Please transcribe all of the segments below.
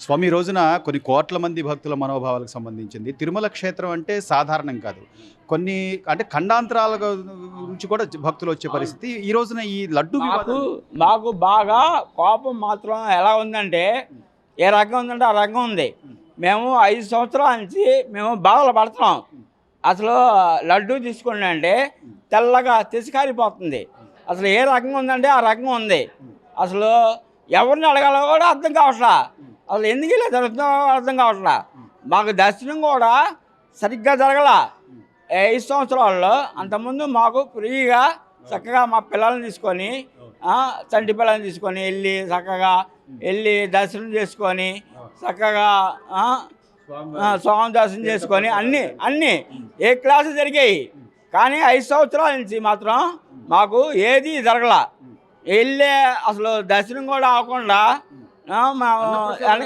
స్వామి, ఈ రోజున కొన్ని కోట్ల మంది భక్తుల మనోభావాలకు సంబంధించింది. తిరుమల క్షేత్రం అంటే సాధారణం కాదు. కొన్ని అంటే ఖండాంతరాల నుంచి కూడా భక్తులు వచ్చే పరిస్థితి. ఈ రోజున ఈ లడ్డు మాకు బాగా కోపం మాత్రం ఎలా ఉందంటే, ఏ రకం ఉందంటే ఆ రకం ఉంది. మేము 5 సంవత్సరాల నుంచి మేము బాధలు పడుతున్నాం. అసలు లడ్డు తీసుకున్నా అంటే తెల్లగా తెసికారిపోతుంది. అసలు ఏ రకంగా ఉందంటే ఆ రకంగా ఉంది. అసలు ఎవరిని అడగాలో కూడా అర్థం కావట్లా. అసలు ఎందుకు ఇలా జరుగుతుందో అర్థం కావట్లా. మాకు దర్శనం కూడా సరిగ్గా జరగల 5 సంవత్సరాల్లో. అంతకుముందు మాకు ఫ్రీగా చక్కగా మా పిల్లల్ని తీసుకొని, చంటి పిల్లల్ని తీసుకొని చక్కగా వెళ్ళి దర్శనం చేసుకొని చక్కగా స్వామి దర్శనం చేసుకొని అన్నీ ఏ క్లాసు జరిగాయి. కానీ 5 సంవత్సరాల నుంచి మాత్రం మాకు ఏది జరగల. వెళ్ళే అసలు దర్శనం కూడా అవ్వకుండా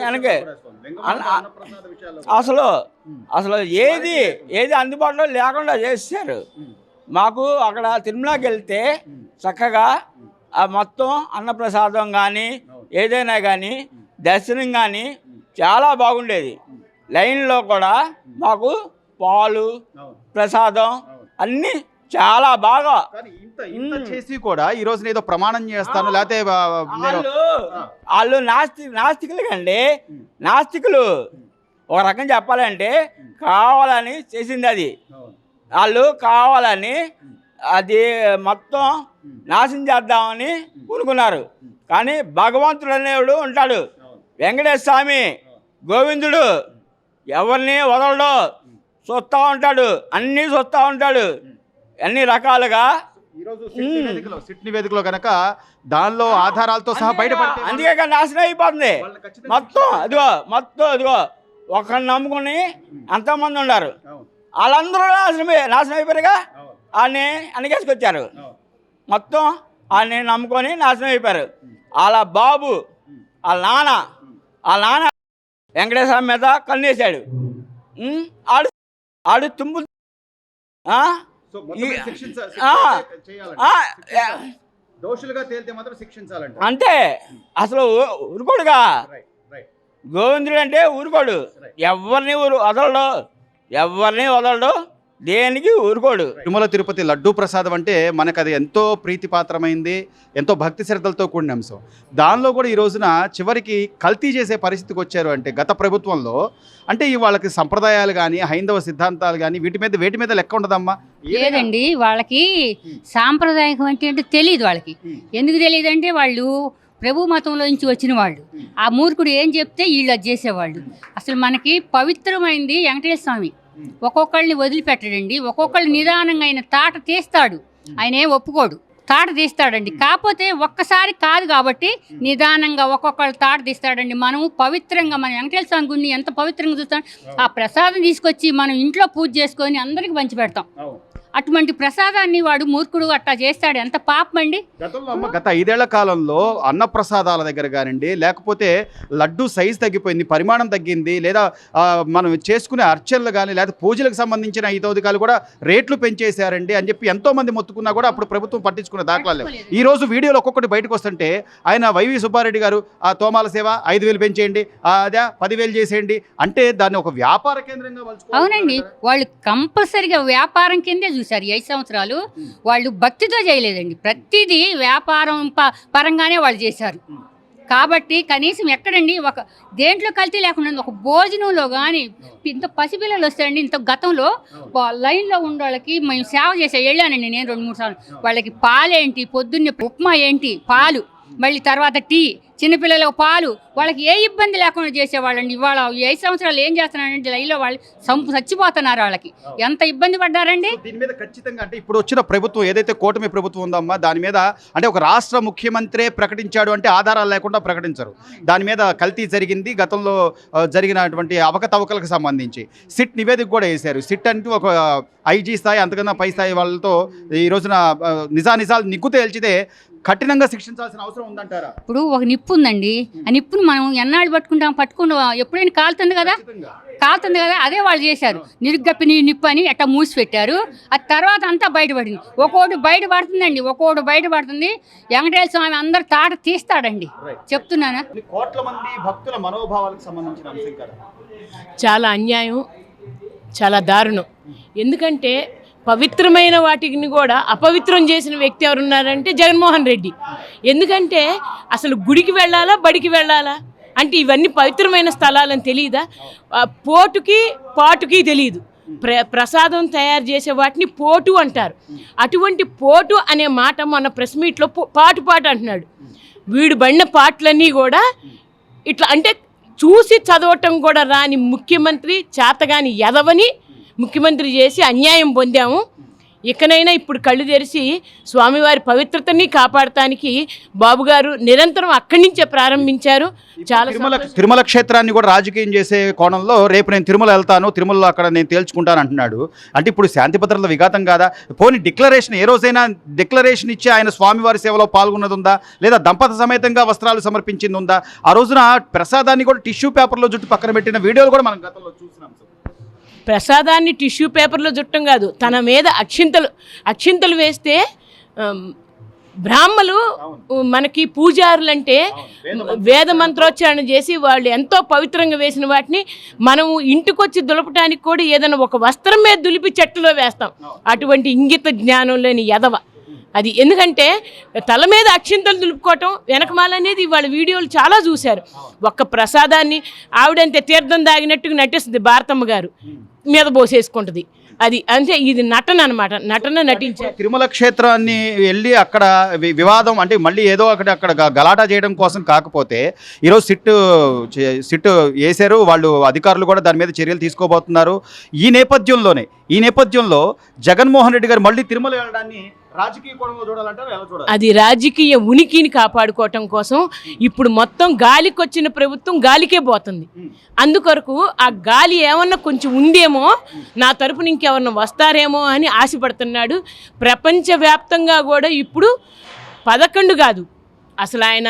వెనకే అసలు ఏది అందుబాటులో లేకుండా చేశారు. మాకు అక్కడ తిరుమలకి వెళ్తే చక్కగా మొత్తం అన్నప్రసాదం కానీ ఏదైనా కానీ దర్శనం కానీ చాలా బాగుండేది. లైన్లో కూడా మాకు పాలు ప్రసాదం అన్నీ చాలా బాగా చేసి కూడా ఈ రోజున ఏదో ప్రమాణం చేస్తాను లేకపోతే వాళ్ళు నాస్తికులు కండి. నాస్తికులు ఒక రకం చెప్పాలంటే కావాలని చేసింది అది. వాళ్ళు కావాలని అది మొత్తం నాశనం చేద్దామని అనుకున్నారు. కానీ భగవంతుడు అనేవాడు ఉంటాడు. వెంకటేశ్వర స్వామి గోవిందుడు ఎవరిని వదలడు, చూస్తూ ఉంటాడు, అన్నీ చూస్తూ ఉంటాడు అన్ని రకాలుగా. సిట్ నివేదికలో కనుక దానిలో ఆధారాలతో సహా బయటపడి అందుకే నాశనం అయిపోతుంది మొత్తం అదిగో ఒకరిని నమ్ముకుని అంతమంది ఉన్నారు. వాళ్ళందరూ నాశనం అయిపోయారుగా. ఆయన్ని అనికేసుకొచ్చారు. మొత్తం ఆయన్ని నమ్ముకొని నాశనం అయిపోయారు. వాళ్ళ బాబు వాళ్ళ నాన్న వెంకటేశ్వర మీద కన్నేశాడు. ఆడు తుంపు అంటే అసలు ఊరుకోడుగా. గోవిందుడు అంటే ఊరుకోడు, ఎవరిని వదలడు, దేనికి ఊరుకోడు. తిరుమల తిరుపతి లడ్డూ ప్రసాదం అంటే మనకు అది ఎంతో ప్రీతిపాత్రమైంది, ఎంతో భక్తి శ్రద్ధలతో కూడిన అంశం. దానిలో కూడా ఈ రోజున చివరికి కల్తీ చేసే పరిస్థితికి వచ్చారు. అంటే గత ప్రభుత్వంలో అంటే వాళ్ళకి సంప్రదాయాలు కానీ హైందవ సిద్ధాంతాలు కానీ వేటి మీద లెక్క ఉండదమ్మా. లేదండి, వాళ్ళకి సాంప్రదాయం అంటే తెలియదు. వాళ్ళకి ఎందుకు తెలియదు అంటే వాళ్ళు ప్రభు మతంలో నుంచి వచ్చిన వాళ్ళు. ఆ మూర్ఖుడు ఏం చెప్తే వీళ్ళు అది చేసేవాళ్ళు. అసలు మనకి పవిత్రమైంది వెంకటేశ్వర స్వామి. ఒక్కొక్కళ్ళని వదిలిపెట్టడండి. ఒక్కొక్కళ్ళు నిదానంగా ఆయన తాట తీస్తాడు. ఆయన ఏం ఒప్పుకోడు, తాట తీస్తాడండి. కాకపోతే ఒక్కసారి కాదు కాబట్టి నిదానంగా ఒక్కొక్కళ్ళు తాట తీస్తాడండి. మనము పవిత్రంగా మన వెంకటేశ్వర స్వామి గుడిని ఎంత పవిత్రంగా చూస్తాం. ఆ ప్రసాదం తీసుకొచ్చి మనం ఇంట్లో పూజ చేసుకొని అందరికి పంచిపెడతాం. అటువంటి ప్రసాదాన్ని వాడు మూర్ఖుడు అట్లా చేస్తాడు. ఎంత పాపం అండి. గత 5 ఏళ్ల కాలంలో అన్న ప్రసాదాల దగ్గర కానివ్వండి, లేకపోతే లడ్డు సైజు తగ్గిపోయింది, పరిమాణం తగ్గింది, లేదా మనం చేసుకునే అర్చనలు కానీ లేదా పూజలకు సంబంధించిన ఇతోదికాలు కూడా రేట్లు పెంచేశారండి అని చెప్పి ఎంతో మంది మొత్తుకున్నా కూడా అప్పుడు ప్రభుత్వం పట్టించుకునే దాఖలాలు లేవు. ఈ రోజు వీడియోలో ఒక్కొక్కటి బయటకు వస్తుంటే ఆయన వైవి సుబ్బారెడ్డి గారు ఆ తోమాల సేవ 5,000 పెంచేయండి, అదే 10,000 చేసేయండి అంటే దాన్ని ఒక వ్యాపార కేంద్రంగా. అవునండి, వాళ్ళు కంపల్సరిగా వ్యాపారం కిందే చూశారు. 5 సంవత్సరాలు వాళ్ళు భక్తితో చేయలేదండి. ప్రతిదీ వ్యాపారం పరంగానే వాళ్ళు చేశారు. కాబట్టి కనీసం ఎక్కడండి ఒక దేంట్లో కల్తీ లేకుండా ఒక భోజనంలో కానీ ఇంత పసిపిల్లలు వస్తాయండి. ఇంత గతంలో లైన్లో ఉన్న వాళ్ళకి మేము సేవ చేసే వెళ్ళానండి నేను 2-3 సార్లు. వాళ్ళకి పాలేంటి, పొద్దున్నే ఉప్మా ఏంటి, పాలు, మళ్ళీ తర్వాత టీ, చిన్నపిల్లలకు పాలు, వాళ్ళకి ఏ ఇబ్బంది లేకుండా చేసేవాళ్ళండి. ఇవాళ 5 సంవత్సరాలు ఏం చేస్తున్నారంటే లైన్లో వాళ్ళు చచ్చిపోతున్నారు. వాళ్ళకి ఎంత ఇబ్బంది పడ్డారండి. దీని మీద ఖచ్చితంగా అంటే ఇప్పుడు వచ్చిన ప్రభుత్వం ఏదైతే కూటమి ప్రభుత్వం ఉందమ్మా, దాని మీద అంటే ఒక రాష్ట్ర ముఖ్యమంత్రి ప్రకటించాడు అంటే ఆధారాలు లేకుండా ప్రకటించరు. దాని మీద కల్తీ జరిగింది, గతంలో జరిగినటువంటి అవకతవకలకు సంబంధించి సిట్ నివేదిక కూడా వేశారు. సిట్ అంటూ ఒక ఐజీ స్థాయి అంతకన్నా పై స్థాయి వాళ్ళతో ఈ రోజున నిజాలు నిగ్గు తేల్చితే కఠినంగా శిక్షించాల్సిన అవసరం ఉందంటారా? ఇప్పుడు ఒక నిప్పు నిప్పు ఉందండి. ఆ నిప్పును మనం ఎన్నాళ్ళు పట్టుకుంటాం ఎప్పుడైనా కాలుతుంది కదా, అదే వాళ్ళు చేశారు. నిరుగప్పి నిప్పు అని ఎట్లా మూసి పెట్టారు. ఆ తర్వాత అంతా బయటపడింది. ఒక్కోటి బయటపడుతుందండి, ఒక్కోటి బయటపడుతుంది. వెంకటేశ్వర స్వామి అందరు తాట తీస్తాడండి, చెప్తున్నానా. కోట్ల మంది భక్తుల మనోభావాలకు సంబంధించిన అంశం కదా. చాలా అన్యాయం, చాలా దారుణం. ఎందుకంటే పవిత్రమైన వాటిని కూడా అపవిత్రం చేసిన వ్యక్తి ఎవరున్నారంటే జగన్మోహన్ రెడ్డి. ఎందుకంటే అసలు గుడికి వెళ్ళాలా, బడికి వెళ్ళాలా అంటే ఇవన్నీ పవిత్రమైన స్థలాలని తెలియదా? పాటుకి తెలియదు. ప్రసాదం తయారు చేసే వాటిని పోటు అంటారు. అటువంటి పోటు అనే మాట మొన్న ప్రెస్ మీట్లో పాటు అంటున్నాడు. వీడు పడిన పాటలన్నీ కూడా ఇట్లా అంటే చూసి చదవటం కూడా రాని ముఖ్యమంత్రి, చేతగాని ఎదవని ముఖ్యమంత్రి చేసి అన్యాయం పొందాము. ఇకనైనా ఇప్పుడు కళ్ళు తెరిచి స్వామివారి పవిత్రతని కాపాడటానికి బాబు గారు నిరంతరం అక్కడి నుంచే ప్రారంభించారు. చాలా తిరుమల క్షేత్రాన్ని కూడా రాజకీయం చేసే కోణంలో రేపు నేను తిరుమల వెళ్తాను, తిరుమలలో అక్కడ నేను తేల్చుకుంటాను అంటున్నాడు. అంటే ఇప్పుడు శాంతి భద్రతల విఘాతం కాదా? పోనీ డిక్లరేషన్ ఏ రోజైనా డిక్లరేషన్ ఇచ్చి ఆయన స్వామివారి సేవలో పాల్గొన్నది ఉందా? లేదా దంపత సమేతంగా వస్త్రాలు సమర్పించింది ఉందా? ఆ రోజున ప్రసాదాన్ని కూడా టిష్యూ పేపర్లో జుట్టు పక్కన పెట్టిన వీడియోలు కూడా మనం గతంలో చూసినాం. ప్రసాదాన్ని టిష్యూ పేపర్లో చుట్టం కాదు, తన మీద అక్షింతలు వేస్తే బ్రాహ్మలు మనకి పూజారులు అంటే వేద మంత్రోచ్చారణ చేసి వాళ్ళు ఎంతో పవిత్రంగా వేసిన వాటిని మనము ఇంటికొచ్చి దులపటానికి కూడా ఏదైనా ఒక వస్త్రం మీద దులిపి చెట్టులో వేస్తాం. అటువంటి ఇంగిత జ్ఞానం లేని ఎదవ అది. ఎందుకంటే తల మీద అక్షింతలు దులుపుకోవటం వెనకమాలనేది వాళ్ళ వీడియోలు చాలా చూశారు. ఒక్క ప్రసాదాన్ని ఆవిడంతే తీర్థం దాగినట్టుగా నటిస్తుంది భారతమ్మ గారు, మీద పోసేసుకుంటుంది. అది అంటే ఇది నటన అనమాట, నటన నటించారు. తిరుమల క్షేత్రాన్ని వెళ్ళి అక్కడ వివాదం అంటే మళ్ళీ ఏదో ఒకటి అక్కడ గలాటా చేయడం కోసం కాకపోతే ఈరోజు సిట్టు వేశారు వాళ్ళు, అధికారులు కూడా దాని మీద చర్యలు తీసుకోబోతున్నారు. ఈ నేపథ్యంలో జగన్మోహన్ రెడ్డి గారు మళ్ళీ తిరుమల వెళ్ళడాన్ని రాజకీయ కోణంలో చూడాలంటారు, ఎలా చూడాలి? అది రాజకీయ ఉనికిని కాపాడుకోవటం కోసం ఇప్పుడు మొత్తం గాలికి వచ్చిన ప్రభుత్వం గాలికే పోతుంది. అందుకొరకు ఆ గాలి ఏమన్నా కొంచెం ఉందేమో, నా తరపున ఇంకెవరన్నా వస్తారేమో అని ఆశపడుతున్నాడు. ప్రపంచవ్యాప్తంగా కూడా ఇప్పుడు 11 కాదు అసలు ఆయన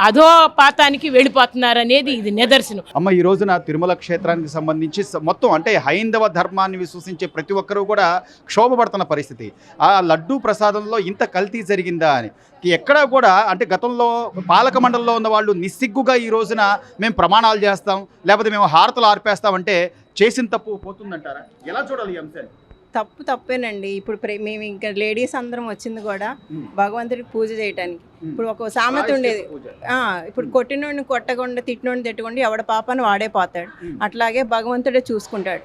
అధోపాతానికి వెళ్ళిపోతున్నారనేది ఇది నిదర్శనం. అమ్మ, ఈ రోజున తిరుమల క్షేత్రానికి సంబంధించి మొత్తం అంటే హైందవ ధర్మాన్ని విశ్వసించే ప్రతి ఒక్కరూ కూడా క్షోభపడుతున్న పరిస్థితి. ఆ లడ్డూ ప్రసాదంలో ఇంత కల్తీ జరిగిందా అని ఎక్కడా కూడా అంటే గతంలో పాలక మండలిలో ఉన్న వాళ్ళు నిస్సిగ్గుగా ఈ రోజున మేము ప్రమాణాలు చేస్తాం, లేకపోతే మేము హారతలు ఆర్పేస్తామంటే చేసిన తప్పు పోతుందంటారా? ఎలా చూడాలి ఈ అంశాన్ని? తప్పేనండి. ఇప్పుడు మేము ఇంకా లేడీస్ అందరం వచ్చింది కూడా భగవంతుడికి పూజ చేయటానికి. ఇప్పుడు ఒక సామెత ఉండేది, ఇప్పుడు కొట్టినోడిని కొట్టకుండా తిట్టినోడిని తిట్టకుండా ఎవడ పాపాన్ని వాడే పోతాడు. అట్లాగే భగవంతుడే చూసుకుంటాడు.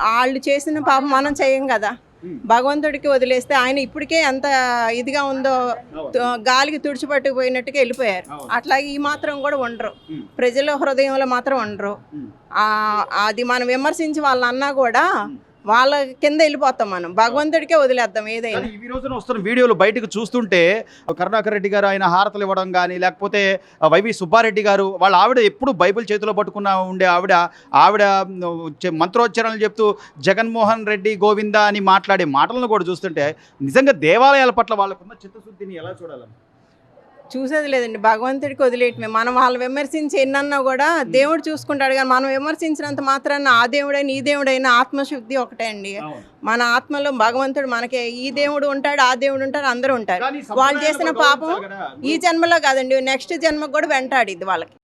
వాళ్ళు చేసిన పాపం మనం చేయం కదా, భగవంతుడికి వదిలేస్తే ఆయన ఇప్పటికే ఎంత ఇదిగా ఉందో గాలికి తుడిచిపట్టుకుపోయినట్టుగా వెళ్ళిపోయారు. అట్లాగే ఈ మాత్రం కూడా ఉండరు, ప్రజల హృదయంలో మాత్రం ఉండరు. అది మనం విమర్శించి వాళ్ళన్నా కూడా వాళ్ళ కింద వెళ్ళిపోతాం, మనం భగవంతుడికే వదిలేద్దాం ఏదైనా. ఈ రోజున వస్తున్న వీడియోలు బయటకు చూస్తుంటే కరుణాకర్ రెడ్డి గారు ఆయన హారతలు ఇవ్వడం కానీ, లేకపోతే వైవి సుబ్బారెడ్డి గారు వాళ్ళ ఆవిడ ఎప్పుడు బైబిల్ చేతిలో పట్టుకున్న ఉండే ఆవిడ మంత్రోచ్చరణలు చెప్తూ జగన్మోహన్ రెడ్డి గోవిందా అని మాట్లాడే మాటలను కూడా చూస్తుంటే నిజంగా దేవాలయాల పట్ల వాళ్ళకున్న చిత్తశుద్ధిని ఎలా చూడాలి? చూసేది లేదండి, భగవంతుడికి వదిలేయటమే. మనం వాళ్ళు విమర్శించి ఎన్నన్నా కూడా దేవుడు చూసుకుంటాడు, కానీ మనం విమర్శించినంత మాత్రాన ఆ దేవుడైనా ఈ దేవుడైనా ఆత్మశుద్ధి ఒకటే అండి. మన ఆత్మలో భగవంతుడు మనకి ఈ దేవుడు ఉంటాడు, ఆ దేవుడు ఉంటాడు, అందరూ ఉంటారు. వాళ్ళు చేసిన పాపం ఈ జన్మలో కాదండి, నెక్స్ట్ జన్మకు కూడా వెంటాడిద్ది వాళ్ళకి.